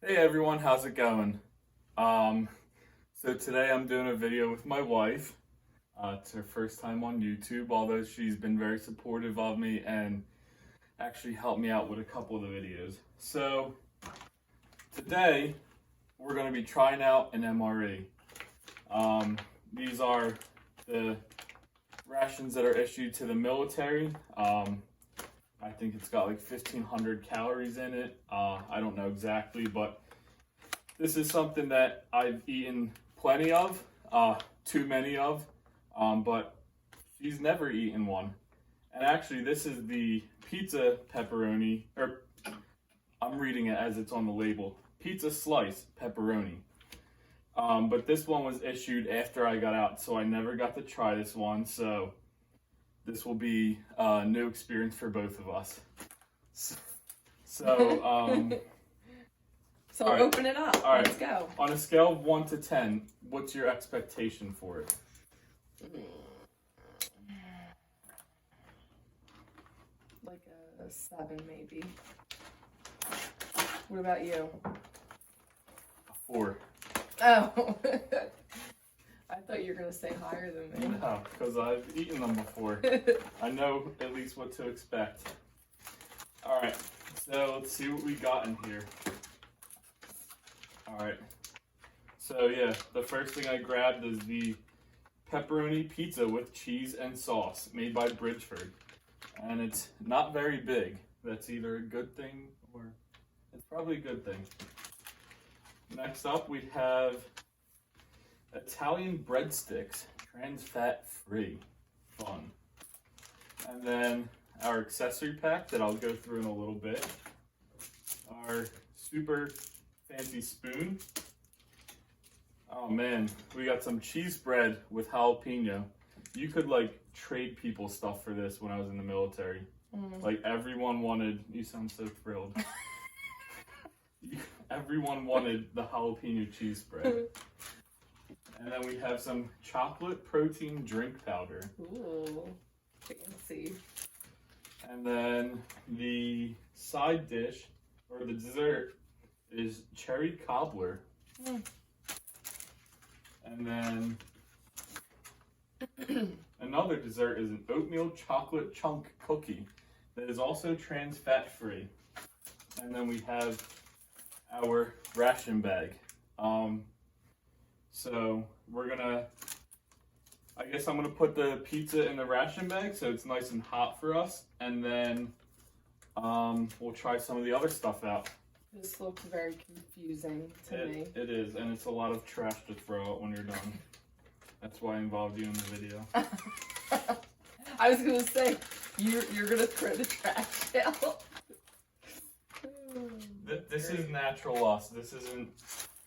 Hey everyone, how's it going? So today I'm doing a video with my wife. It's her first time on YouTube, although she's been very supportive of me and actually helped me out with a couple of the videos. So today we're going to be trying out an MRE. These are the rations that are issued to the military. I think it's got like 1,500 calories in it. I don't know exactly, but this is something that I've eaten plenty of, too many of, but she's never eaten one. And actually, this is the pizza pepperoni, or I'm reading it as it's on the label, pizza slice pepperoni. But this one was issued after I got out, so I never got to try this one. So this will be a new experience for both of us. So right. Open it up. All right. Let's go. On a scale of 1 to 10, what's your expectation for it? Like a 7, maybe. What about you? 4. Oh. I thought you were going to say higher than me. No, because I've eaten them before. I know at least what to expect. Alright, so let's see what we got in here. Alright, so yeah, the first thing I grabbed is the pepperoni pizza with cheese and sauce made by Bridgeford. And it's not very big. That's either a good thing or it's probably a good thing. Next up we have Italian breadsticks, trans fat free. Fun. And then our accessory pack that I'll go through in a little bit. Our super fancy spoon. Oh man, we got some cheese bread with jalapeno. You could like trade people stuff for this when I was in the military. Like everyone wanted, you sound so thrilled. Everyone wanted the jalapeno cheese spread. And then we have some chocolate protein drink powder. Ooh, fancy. And then the side dish, or the dessert, is cherry cobbler. And then another dessert is an oatmeal chocolate chunk cookie that is also trans fat free. And then we have our ration bag. So we're gonna, I guess I'm gonna put the pizza in the ration bag so it's nice and hot for us, and then we'll try some of the other stuff out. This looks very confusing to me. It is, and it's a lot of trash to throw out when you're done. That's why I involved you in the video. I was gonna say, you're gonna throw the trash out. This is natural us. This isn't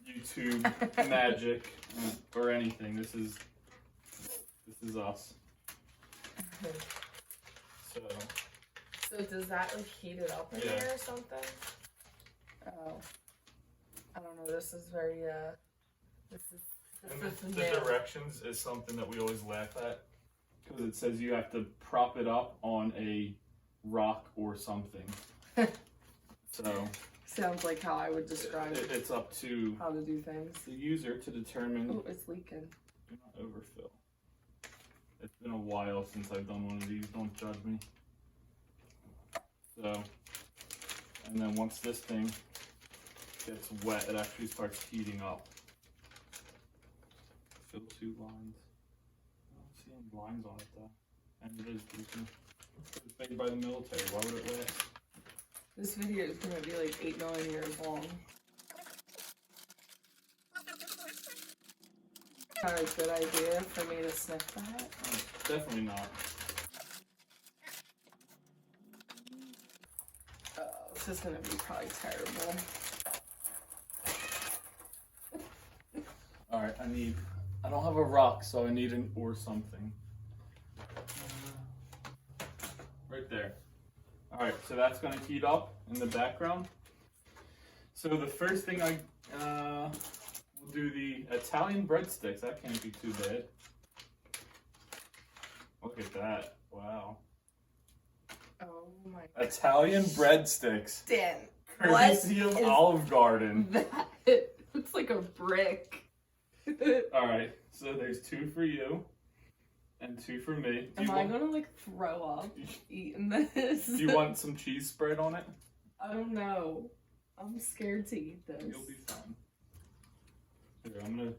YouTube magic or anything. This is us. So does that like heat it up in there or something? Oh, I don't know. This is very The directions is something that we always laugh at because it says you have to prop it up on a rock or something. So sounds like how I would describe it. It's up to how to do things. The user to determine. Oh, it's leaking. Do not overfill. It's been a while since I've done one of these. Don't judge me. So, and then once this thing gets wet, it actually starts heating up. Fill 2 lines. I don't see any lines on it though. And it is leaking. It's made by the military. Why would it last? This video is going to be like 8 million years long. Kind of a good idea for me to sniff that. Definitely not. Oh, this is going to be probably terrible. Alright, I don't have a rock, so I need an or something. Right there. Alright, so that's going to heat up in the background. So the first thing we'll do the Italian breadsticks. That can't be too bad. Look at that. Wow. Oh my. Italian breadsticks. Dan. Courtesy of Olive Garden. That looks like a brick. Alright, so there's 2 for you and 2 for me. Am I gonna like throw up eating this? Do you want some cheese spread on it? I don't know. I'm scared to eat this. You'll be fine. Here, I'm gonna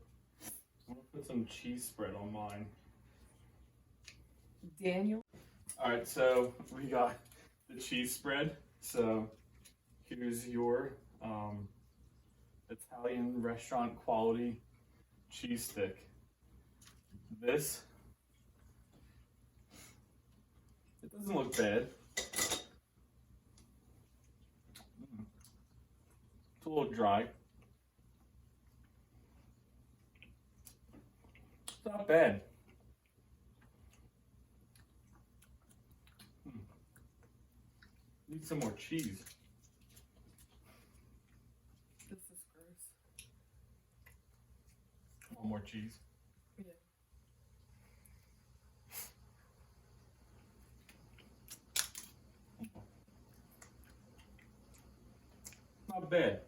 put some cheese spread on mine. Daniel? Alright, so we got the cheese spread. So here's your Italian restaurant quality cheese stick. This, it doesn't look bad. It's a little dry. It's not bad. Need some more cheese. This is gross. Want more cheese? Yeah. Not bad.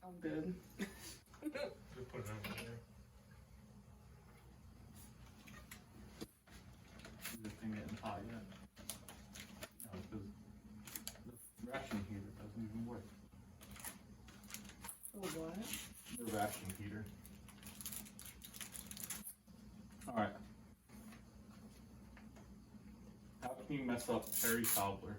I'm good. Just put it over there. Is this thing getting hot yet? No, because the ration heater doesn't even work. Oh, what? The ration heater. Alright. How can you mess up cherry cobbler?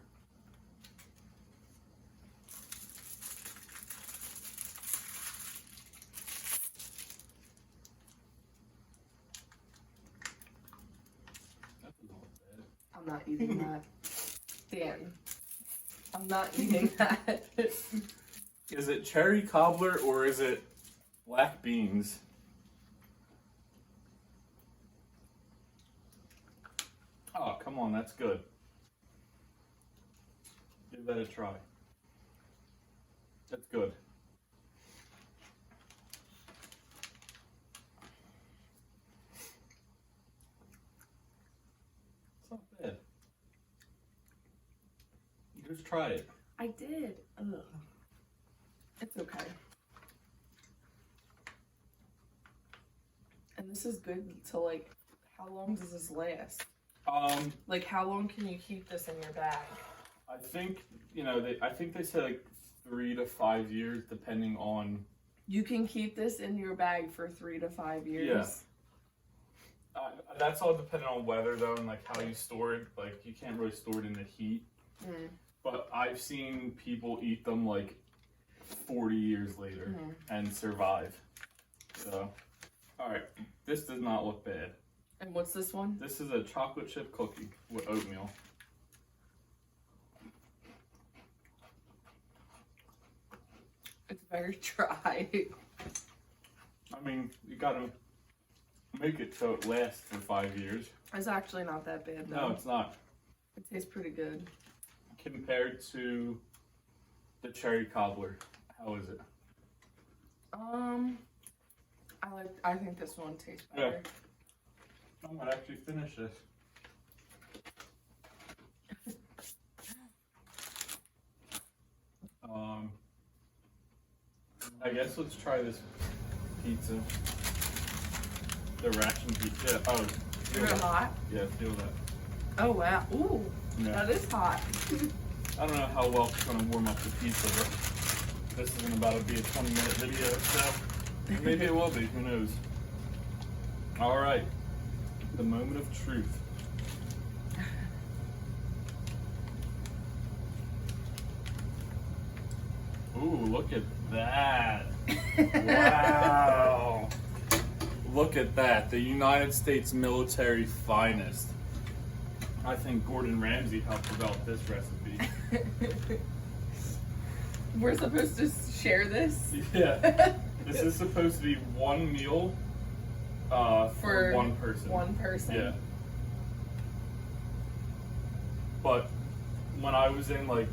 That doesn't look bad. I'm not eating that. Dan. I'm not eating that. Is it cherry cobbler or is it black beans? Oh, come on, that's good. Give that a try. That's good. It's not bad. Just try it. I did. Ugh. It's okay. And this is good to like, how long does this last? Like how long can you keep this in your bag? I think, you know, I think they said like 3 to 5 years depending on. You can keep this in your bag for 3 to 5 years. Yeah. That's all dependent on weather though, and like how you store it. Like you can't really store it in the heat. Mm. But I've seen people eat them like 40 years later and survive. So, alright, this does not look bad. And what's this one? This is a chocolate chip cookie with oatmeal. It's very dry. I mean, you gotta make it so it lasts for 5 years. It's actually not that bad though. No, it's not. It tastes pretty good. Compared to the cherry cobbler, how is it? I think this one tastes better. Yeah. I might actually finish this. I guess let's try this pizza. The ration pizza. Yeah. Oh, Is it hot? Yeah, feel that. Oh wow. Ooh, Yeah. that is hot. I don't know how well it's going to warm up the pizza, but this isn't about to be a 20-minute video, so maybe it will be. Who knows? All right. The moment of truth. Ooh, look at that. Wow. Look at that. The United States military finest. I think Gordon Ramsay helped develop this recipe. We're supposed to share this? Yeah. This is supposed to be one meal for one person. One person. Yeah. But when I was in, like,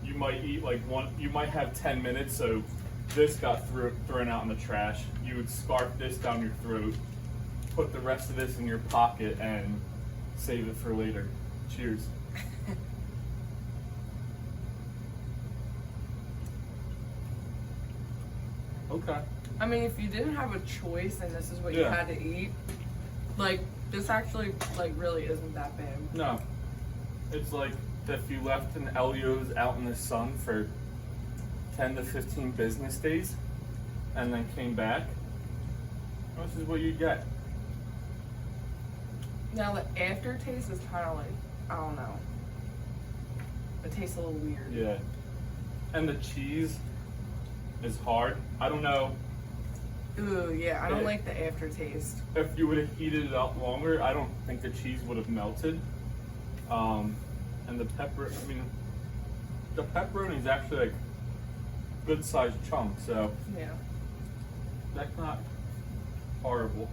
you might eat like you might have 10 minutes, so this got thrown out in the trash. You would scarf this down your throat, put the rest of this in your pocket, and save it for later. Cheers. Okay. I mean, if you didn't have a choice and this is what you Yeah. had to eat, like, this actually, like, really isn't that bad. No. It's like if you left an Elio's out in the sun for 10 to 15 business days and then came back, this is what you get. Now, the aftertaste is kind of like, I don't know. It tastes a little weird. Yeah. And the cheese is hard. I don't know. Ooh, yeah, I don't like the aftertaste. If you would have heated it up longer, I don't think the cheese would have melted. And the the pepperoni is actually like good sized chunk, so Yeah. that's not horrible.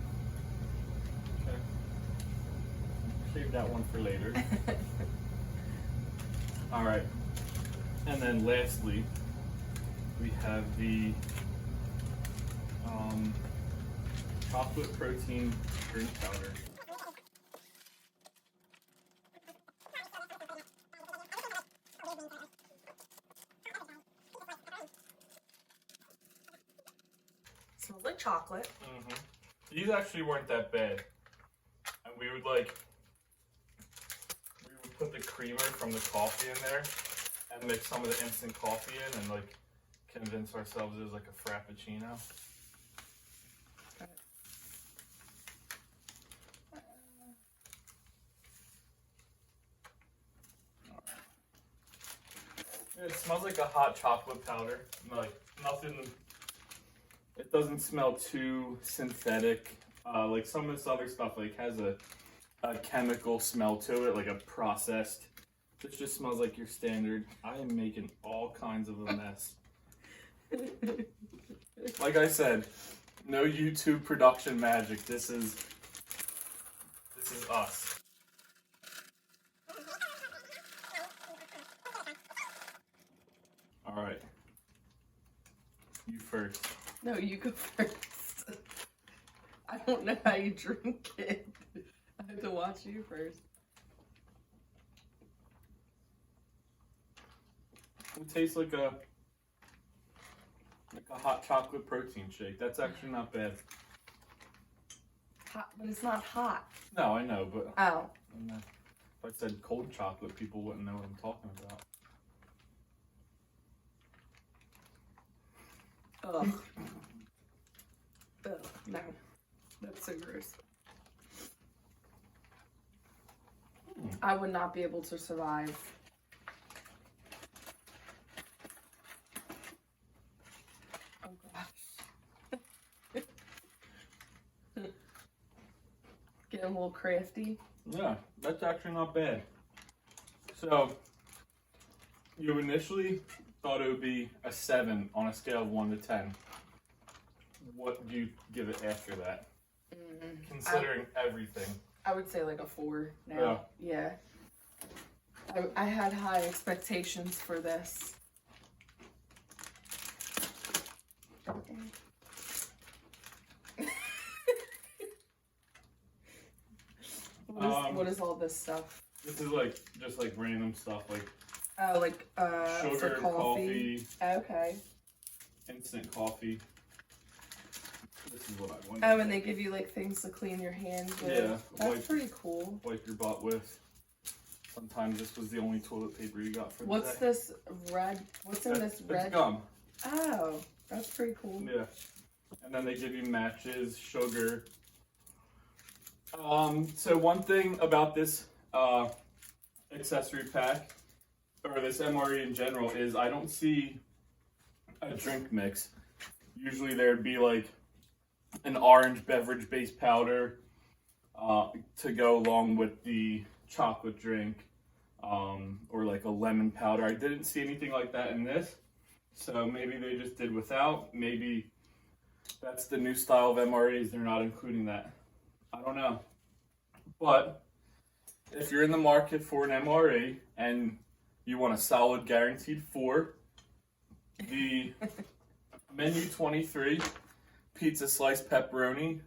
Okay. Save that one for later. All right. And then lastly, we have the chocolate protein drink powder. Smells like chocolate. These actually weren't that bad. And we would put the creamer from the coffee in there and mix some of the instant coffee in and like convince ourselves it was like a frappuccino. It smells like a hot chocolate powder. Like nothing. It doesn't smell too synthetic. Like some of this other stuff like has a chemical smell to it, like a processed. This just smells like your standard. I am making all kinds of a mess. Like I said, no YouTube production magic. This is us. All right. You first. No, you go first. I don't know how you drink it. I have to watch you first. It tastes like a hot chocolate protein shake. That's actually not bad. Hot, but it's not hot. No, I know, but Oh. if I said cold chocolate, people wouldn't know what I'm talking about. Ugh. Ugh, no. That's so gross. I would not be able to survive. Oh gosh. Getting a little crafty. Yeah, that's actually not bad. So, you initially thought it would be a 7 on a scale of 1 to 10. What do you give it after that? Considering everything. I would say like a 4 now. Yeah. I had high expectations for this. What is all this stuff? This is like just like random stuff like Oh, like sugar, for coffee. Okay. instant coffee. This is what I want. Oh, and they give you like things to clean your hands with. Yeah, That's pretty cool. Wipe your butt with. Sometimes this was the only toilet paper you got for the What's day. this red? What's in this red? It's gum. Oh, that's pretty cool. Yeah. And then they give you matches, sugar. So one thing about this accessory pack, or this MRE in general, is I don't see a drink mix. Usually there'd be like an orange beverage-based powder to go along with the chocolate drink, or like a lemon powder. I didn't see anything like that in this, so maybe they just did without. Maybe that's the new style of MREs. They're not including that. I don't know. But if you're in the market for an MRE and you want a solid guaranteed 4, the Menu 23 pizza slice pepperoni,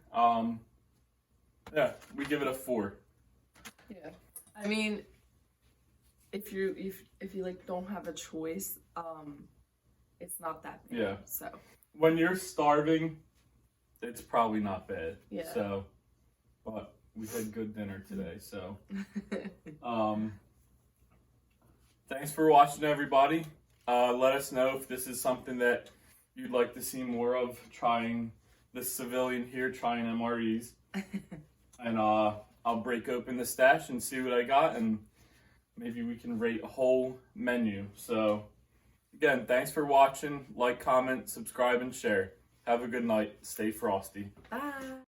yeah, we give it a 4. Yeah. I mean, if you like don't have a choice, it's not that bad. Yeah. So when you're starving, it's probably not bad. Yeah. So, but we had good dinner today. So, thanks for watching, everybody. Let us know if this is something that you'd like to see more of. Trying this civilian here, trying MREs, and I'll break open the stash and see what I got, and maybe we can rate a whole menu. So, again, thanks for watching. Like, comment, subscribe, and share. Have a good night. Stay frosty. Bye.